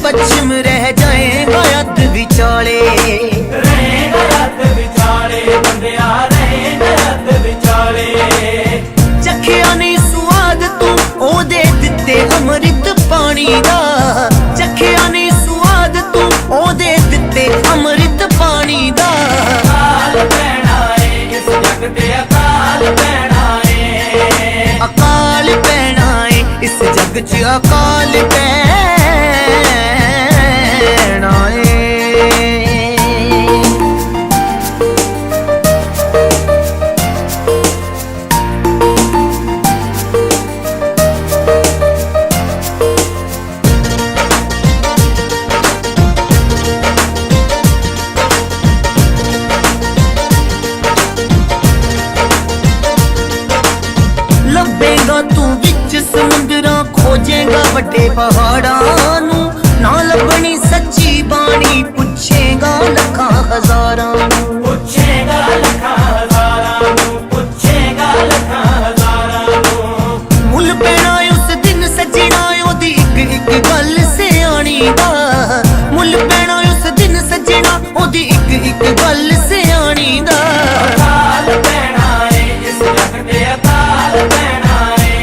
पश्चिम रह जाएगा अध विचाले, रहेगा अध विचाले बंदिया, रहेगा अध विचाले। चखिया नहीं स्वाद तू ओदे दिते अमृत पानी दा, चखिया नहीं स्वाद तू ओदे दिते अमृत पानी दा। अकाल पैना है इस जग ते, अकाल पैना है, अकाल पैना है इस जग च, अकाल पैना है। लभेगा तू विच समुंदरां, खोजेगा वड्डे पहाड़ां नू, ना लभनी सच्ची बाणी पुछेगा लखां हजारां नू। पूछेगा लखा हजारां नू, पूछेगा लखा हजारां नू। मुल पैना उस दिन सजना ओदी इक इक गल सियाणी दा, मुल पैना उस दिन सजना ओदी इक इक गल सियाणी दा। अकाल पैना है इस जग ते, अकाल पैना है,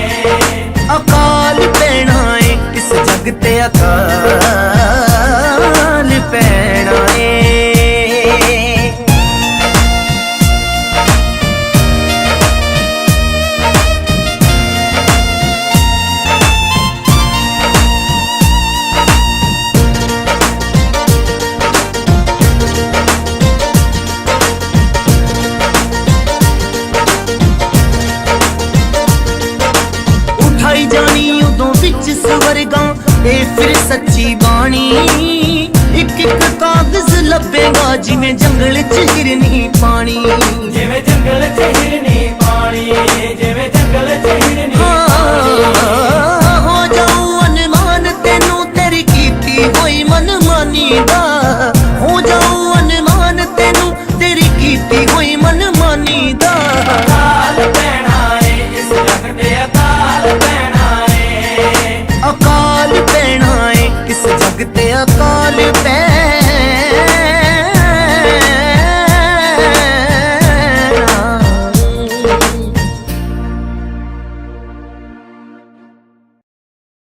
अकाल पैना है इस जग ते, अकाल पैना है। उठाई जानी उदों विच स्वर्गां, ए फिर सच्ची बाणी। एक एक कागज लभेगा जिवें जंगल च हिरनी पानी, जिवें जंगल च हिरनी पानी, जिवें जंगल च हिरनी